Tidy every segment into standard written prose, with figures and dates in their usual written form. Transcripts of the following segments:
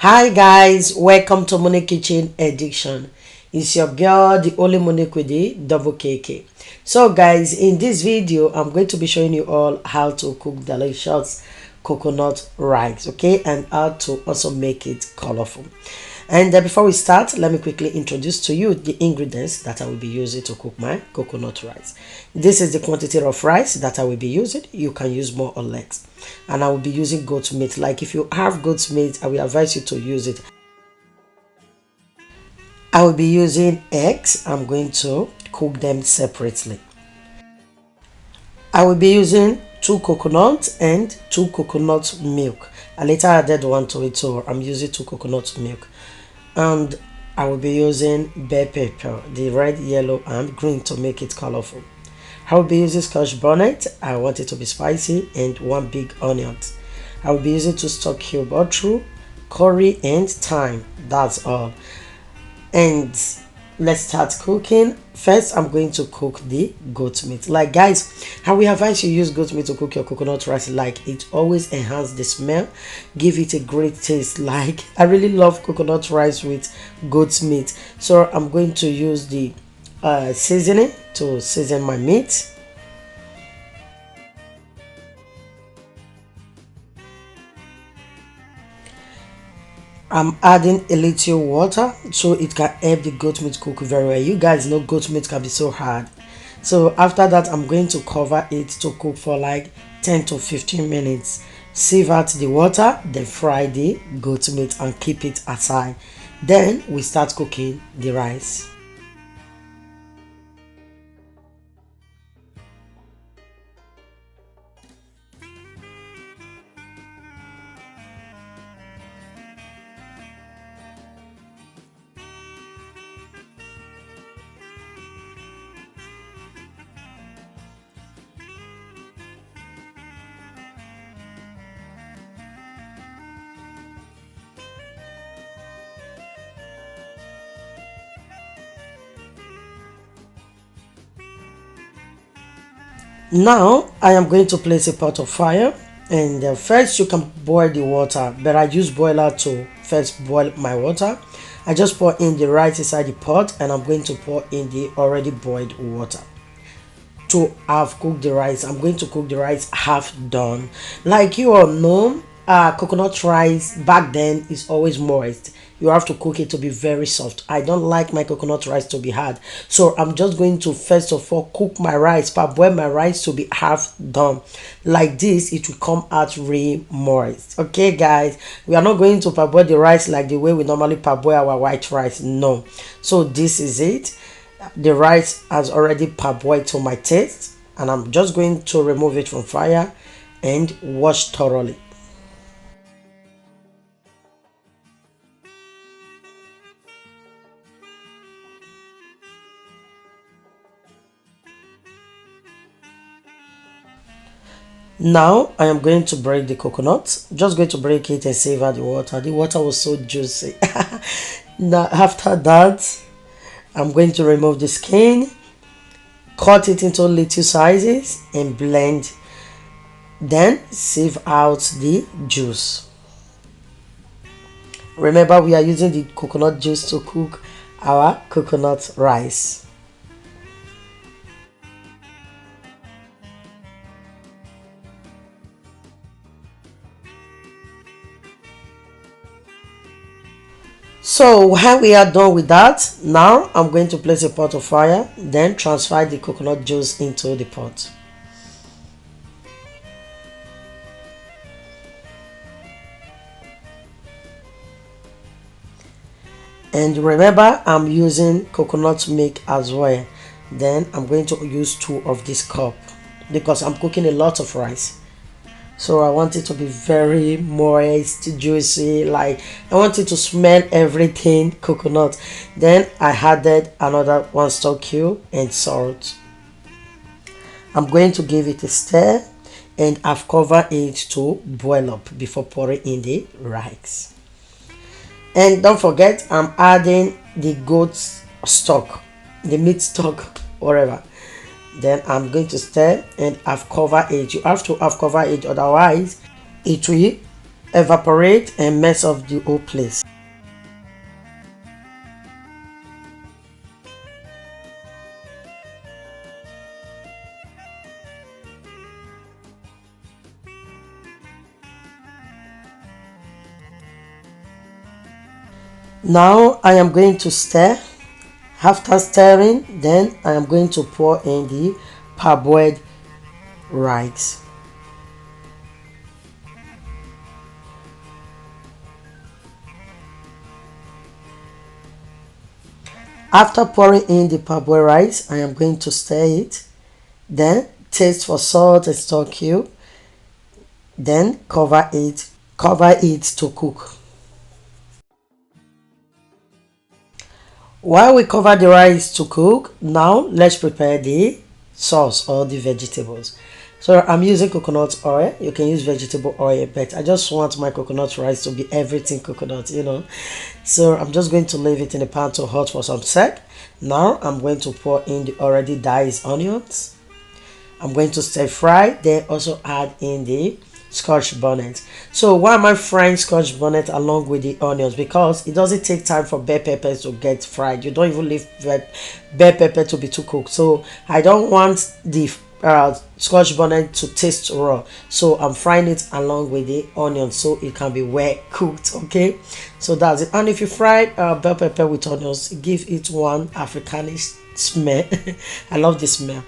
Hi guys, welcome to Monique Kitchen Edition. It's your girl, the only Monique with the double KK. So guys, in this video, I'm going to be showing you all how to cook delicious coconut rice, okay, and how to also make it colorful. And before we start, let me quickly introduce to you the ingredients that I will be using to cook my coconut rice. This is the quantity of rice that I will be using. You can use more or less. And I will be using goat meat. Like if you have goat meat, I will advise you to use it. I will be using eggs. I'm going to cook them separately. I will be using 2 coconuts and 2 coconut milk. I later added one to it, so I'm using 2 coconut milk. And I will be using bell pepper, the red, yellow and green, to make it colorful. I will be using scotch bonnet. I want it to be spicy, and 1 big onion. I will be using 2 stock cube butter, curry and thyme. That's all. And let's start cooking. First, I'm going to cook the goat meat. Like guys, how we advise you use goat meat to cook your coconut rice. Like it always enhance the smell, give it a great taste. Like I really love coconut rice with goat meat, so I'm going to use the seasoning to season my meat. I'm adding a little water so it can help the goat meat cook very well. You guys know goat meat can be so hard. So after that, I'm going to cover it to cook for like 10 to 15 minutes. Sieve out the water, then fry the goat meat and keep it aside. Then we start cooking the rice. Now I am going to place a pot of fire, and first you can boil the water, but I use boiler to first boil my water. I just pour in the rice inside the pot, and I'm going to pour in the already boiled water. To have cooked the rice, I'm going to cook the rice half done. Like you all know, coconut rice back then is always moist. You have to cook it to be very soft. I don't like my coconut rice to be hard, so I'm just going to first of all cook my rice, parboil my rice to be half done. Like this, it will come out really moist. Okay guys, we are not going to parboil the rice like the way we normally parboil our white rice, no. So this is it. The rice has already parboiled to my taste, and I'm just going to remove it from fire and wash thoroughly. Now I am going to break the coconut. Just going to break it and savor the water. The water was so juicy. Now after that, I'm going to remove the skin, cut it into little sizes and blend. Then sieve out the juice. Remember, we are using the coconut juice to cook our coconut rice. So when we are done with that, now I'm going to place a pot of fire, then transfer the coconut juice into the pot. And remember, I'm using coconut milk as well. Then I'm going to use 2 of this cup because I'm cooking a lot of rice. So I want it to be very moist, juicy. Like I want it to smell everything coconut. Then I added another 1 stock cube and salt. I'm going to give it a stir, and I've covered it to boil up before pouring in the rice. And don't forget, I'm adding the goat stock, the meat stock, whatever. Then I'm going to stir, and I've covered it. You have to have covered it, otherwise it will evaporate and mess up the whole place. Now I am going to stir. After stirring, then I am going to pour in the parboiled rice. After pouring in the parboiled rice, I am going to stir it. Then taste for salt and stock cube. Then cover it. Cover it to cook. While we cover the rice to cook, now let's prepare the sauce or the vegetables. So I'm using coconut oil. You can use vegetable oil, but I just want my coconut rice to be everything coconut. So I'm just going to leave it in the pan to hot for some sec. Now I'm going to pour in the already diced onions. I'm going to stir fry, then also add in the scotch bonnet. So why am I frying scotch bonnet along with the onions? Because it doesn't take time for bell peppers to get fried. You don't even leave bell pepper to be too cooked. So I don't want the scotch bonnet to taste raw, so I'm frying it along with the onions so it can be well cooked. Okay, so that's it. And if you fry bell pepper with onions, give it one Africanish smell. I love the smell.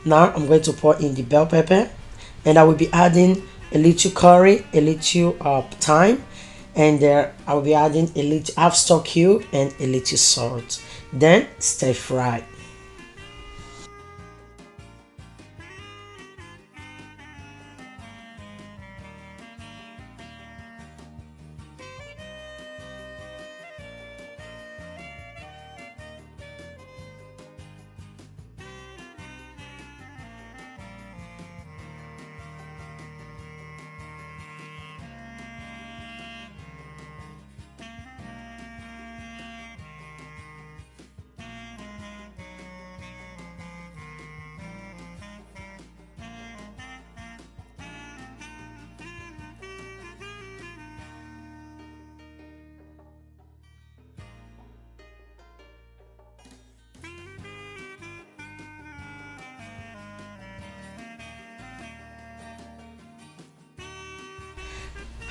Now I'm going to pour in the bell pepper, and I will be adding a little curry, a little thyme, and I will be adding a little half stock cube and a little salt. Then stir fry.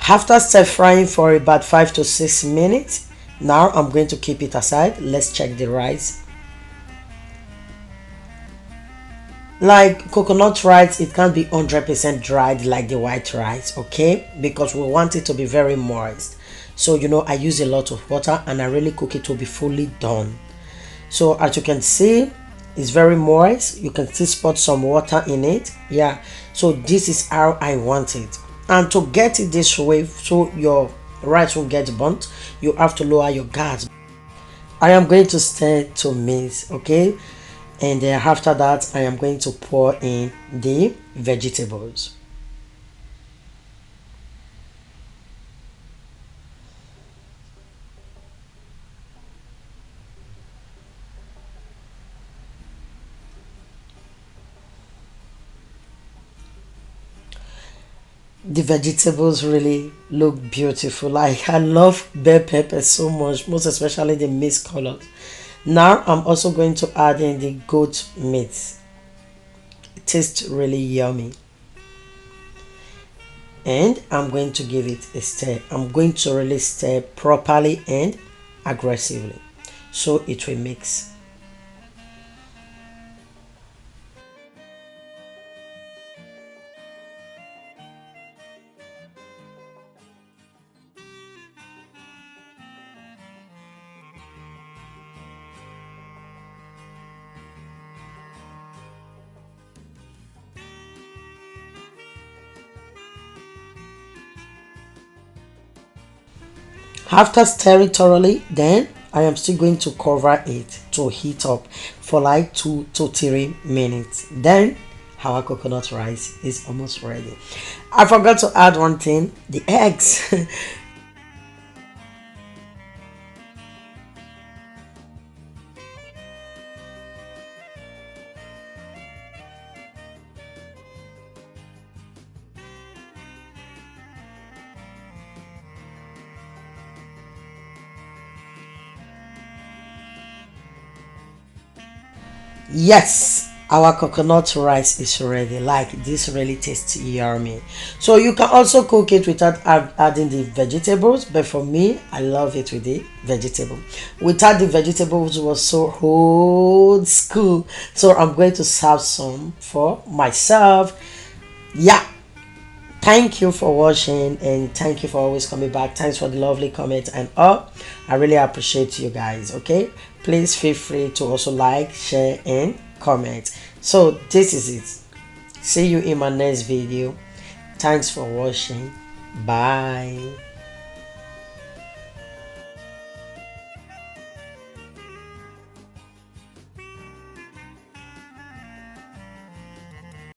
After stir frying for about 5 to 6 minutes, now I'm going to keep it aside. Let's check the rice. Like coconut rice, it can't be 100% dried like the white rice, okay? Because we want it to be very moist. So I use a lot of water and I really cook it to be fully done. So as you can see, it's very moist. You can still spot some water in it. Yeah, so this is how I want it. And to get it this way so your rice won't get burnt, you have to lower your gas. I am going to stir to mix, okay? And then after that I am going to pour in the vegetables. The vegetables really look beautiful. Like I love bell pepper so much, most especially the mixed colors. Now I'm also going to add in the goat meat. It tastes really yummy, and I'm going to give it a stir. I'm going to really stir properly and aggressively so it will mix. After stirring thoroughly, then I am still going to cover it to heat up for like 2 to 3 minutes. Then our coconut rice is almost ready. I forgot to add one thing, the eggs. Yes, our coconut rice is ready. Like this really tastes yummy. So you can also cook it without adding the vegetables, but for me, I love it with the vegetable. Without the vegetables was so old school. So I'm going to serve some for myself. Yeah. Thank you for watching and thank you for always coming back. Thanks for the lovely comment and all. I really appreciate you guys. Okay, please feel free to also like, share, and comment. So this is it. See you in my next video. Thanks for watching. Bye.